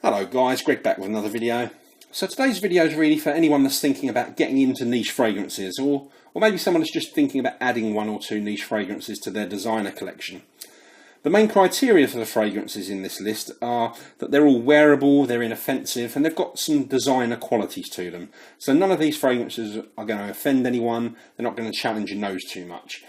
Hello guys, Greg back with another video. So today's video is really for anyone that's thinking about getting into niche fragrances, or maybe someone that's just thinking about adding one or two niche fragrances to their designer collection. The main criteria for the fragrances in this list are that they're all wearable, they're inoffensive, and they've got some designer qualities to them. So none of these fragrances are going to offend anyone, they're not going to challenge your nose too much.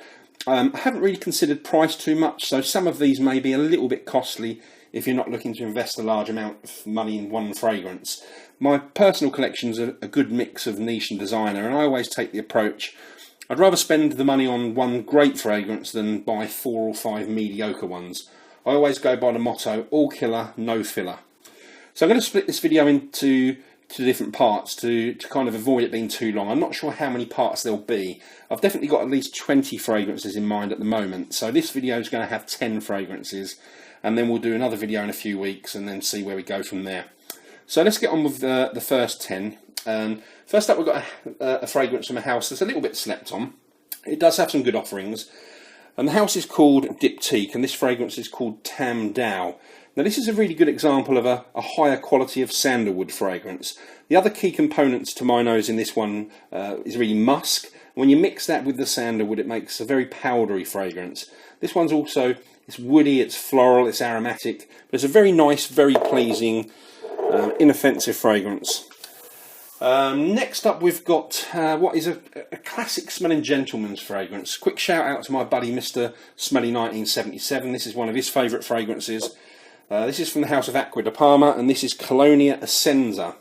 I haven't really considered price too much, so some of these may be a little bit costly if you're not looking to invest a large amount of money in one fragrance. My personal collection's a good mix of niche and designer, and I always take the approach I'd rather spend the money on one great fragrance than buy 4 or 5 mediocre ones. I always go by the motto, all killer, no filler. So I'm going to split this video into two different parts to kind of avoid it being too long. I'm not sure how many parts there'll be. I've definitely got at least 20 fragrances in mind at the moment, so this video is going to have 10 fragrances, and then we'll do another video in a few weeks and then see where we go from there. So let's get on with the first 10. First up, we've got a fragrance from a house that's a little bit slept on. It does have some good offerings, and the house is called Diptyque, and this fragrance is called Tam Dao. Now this is a really good example of a higher quality of sandalwood fragrance. The other key components to my nose in this one is really musk. When you mix that with the sandalwood, it makes a very powdery fragrance. This one's also, it's woody, it's floral, it's aromatic, but it's a very nice, very pleasing, inoffensive fragrance. Next up, we've got what is a classic smelling gentleman's fragrance. Quick shout out to my buddy Mr. Smelly 1977. This is one of his favourite fragrances. This is from the house of Aqua Vive, and this is Colonia Essenza.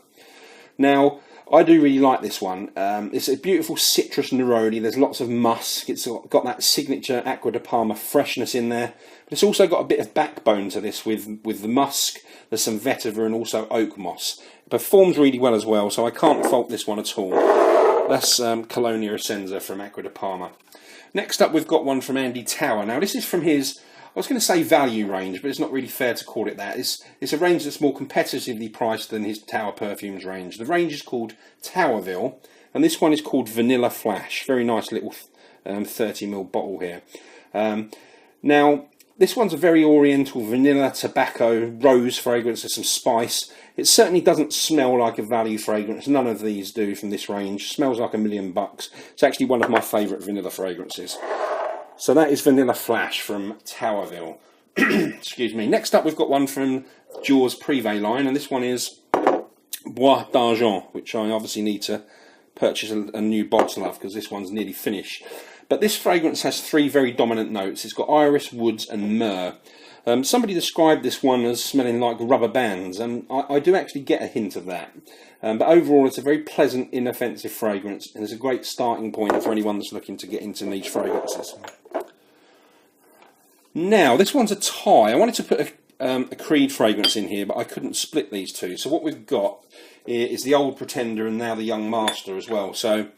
Now, I do really like this one. It's a beautiful citrus neroli. There's lots of musk. It's got that signature Aqua Vive freshness in there. But it's also got a bit of backbone to this with the musk. There's some vetiver and also oak moss. It performs really well as well, so I can't fault this one at all. That's Colonia Essenza from Aqua Vive. Next up, we've got one from Andy Tower. Now, this is from his, I was going to say value range, but it's not really fair to call it that. It's a range that's more competitively priced than his Tower Perfumes range. The range is called Towerville, and this one is called Vanilla Flash. Very nice little 30ml bottle here. Now, this one's a very oriental vanilla, tobacco, rose fragrance. There's some spice. It certainly doesn't smell like a value fragrance. None of these do from this range. It smells like $1 million. It's actually one of my favourite vanilla fragrances. So that is Vanilla Flash from Towerville. Excuse me. Next up, we've got one from Jaws Privé line, and this one is Bois d'Argent, which I obviously need to purchase a new bottle of because this one's nearly finished. But this fragrance has 3 very dominant notes. It's got iris, woods, and myrrh. Somebody described this one as smelling like rubber bands, and I do actually get a hint of that. But overall, it's a very pleasant, inoffensive fragrance, and it's a great starting point for anyone that's looking to get into niche fragrances. Now, this one's a tie. I wanted to put a Creed fragrance in here, but I couldn't split these two. So what we've got is the Old Pretender and now the Young Master as well. So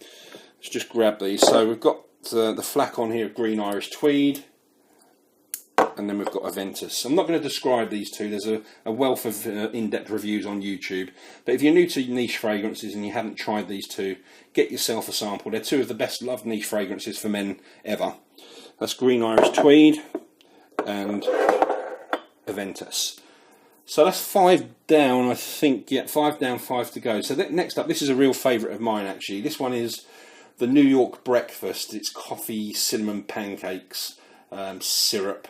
let's just grab these. So we've got the flacon here of Green Irish Tweed, and then we've got Aventus. I'm not going to describe these two. There's a wealth of in-depth reviews on YouTube. But if you're new to niche fragrances and you haven't tried these two, get yourself a sample. They're 2 of the best loved niche fragrances for men ever. That's Green Irish Tweed and Aventus. So that's 5 down, I think. Yeah, 5 down, 5 to go. So next up, this is a real favourite of mine actually. This one is the New York Breakfast. It's coffee, cinnamon pancakes, syrup.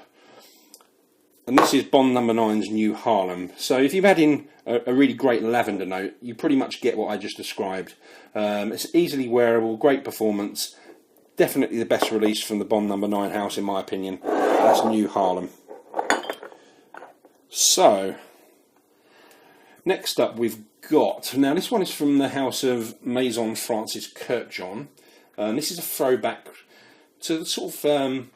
And this is Bond No. 9's New Harlem. So if you've had in a really great lavender note, you pretty much get what I just described. It's easily wearable, great performance. Definitely the best release from the Bond No. 9 house in my opinion. That's New Harlem. So, next up we've got, now this one is from the house of Maison Francis Kurkdjian. This is a throwback to the sort of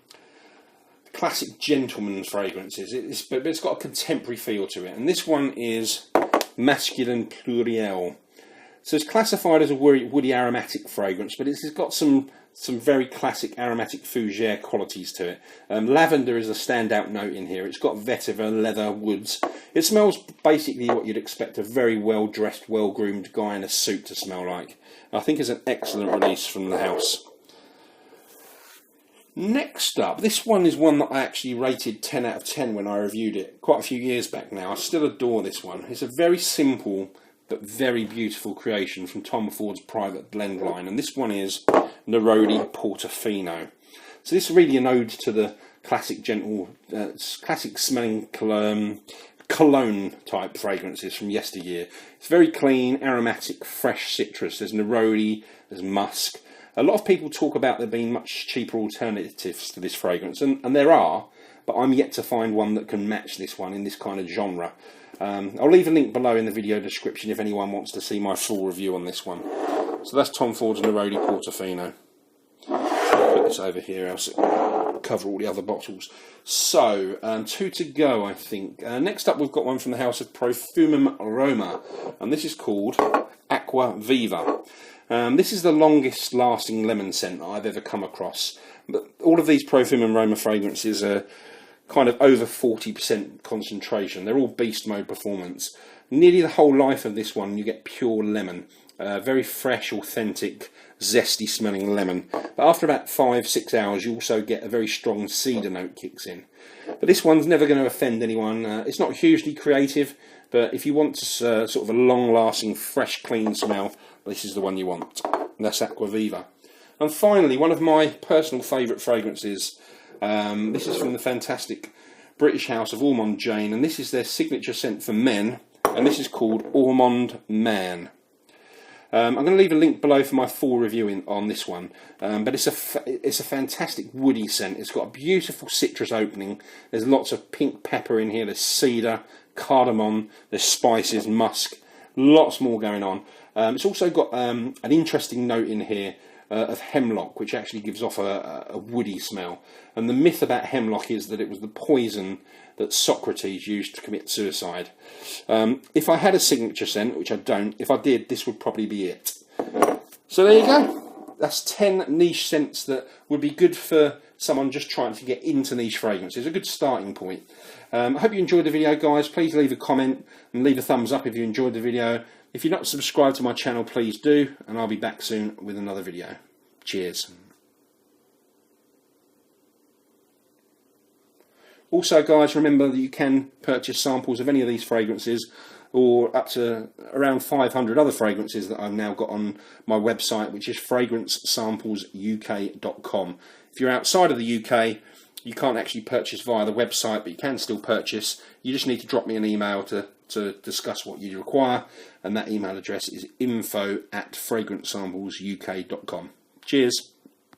classic gentleman's fragrances, but it's got a contemporary feel to it. And this one is Masculine Pluriel. So it's classified as a woody aromatic fragrance, but it's got some very classic aromatic fougere qualities to it. Lavender is a standout note in here. It's got vetiver, leather, woods. It smells basically what you'd expect a very well-dressed, well-groomed guy in a suit to smell like. I think it's an excellent release from the house. Next up, this one is one that I actually rated 10 out of 10 when I reviewed it quite a few years back now. I still adore this one. It's a very simple but very beautiful creation from Tom Ford's private blend line, and this one is Roni Portofino. So this is really an ode to the classic gentle, classic smelling cologne type fragrances from yesteryear. It's very clean, aromatic, fresh citrus. There's neroli, there's musk. A lot of people talk about there being much cheaper alternatives to this fragrance, and there are, but I'm yet to find one that can match this one in this kind of genre. I'll leave a link below in the video description if anyone wants to see my full review on this one. So that's Tom Ford's Roni Portofino. Put this over here, else it'll cover all the other bottles. So, 2 to go, I think. Next up, we've got one from the house of Profumum Roma, and this is called Aqua Vive. This is the longest lasting lemon scent that I've ever come across. But all of these Profumum Roma fragrances are kind of over 40% concentration. They're all beast mode performance. Nearly the whole life of this one you get pure lemon. Very fresh, authentic, zesty smelling lemon. But after about 5-6 hours you also get a very strong cedar note kicks in. But this one's never going to offend anyone. It's not hugely creative, but if you want sort of a long lasting, fresh, clean smell, this is the one you want. And that's Aqua Vive. And finally, one of my personal favourite fragrances. This is from the fantastic British house of Ormond Jane, and this is their signature scent for men, and this is called Ormond Man. I'm going to leave a link below for my full review on this one, but it's a fantastic woody scent. It's got a beautiful citrus opening. There's lots of pink pepper in here. There's cedar, cardamom, there's spices, musk, lots more going on. It's also got an interesting note in here of hemlock, which actually gives off a woody smell. And the myth about hemlock is that it was the poison that Socrates used to commit suicide. If I had a signature scent, which I don't, if I did, this would probably be it. So there you go. That's 10 niche scents that would be good for someone just trying to get into niche fragrances. A good starting point. I hope you enjoyed the video, guys. Please leave a comment and leave a thumbs up if you enjoyed the video. If you're not subscribed to my channel, please do, and I'll be back soon with another video. Cheers. Also, guys, remember that you can purchase samples of any of these fragrances, or up to around 500 other fragrances that I've now got on my website, which is fragrancesamplesuk.com. If you're outside of the UK, you can't actually purchase via the website, but you can still purchase. You just need to drop me an email to discuss what you require, and that email address is info@fragrancesamplesuk.com. Cheers.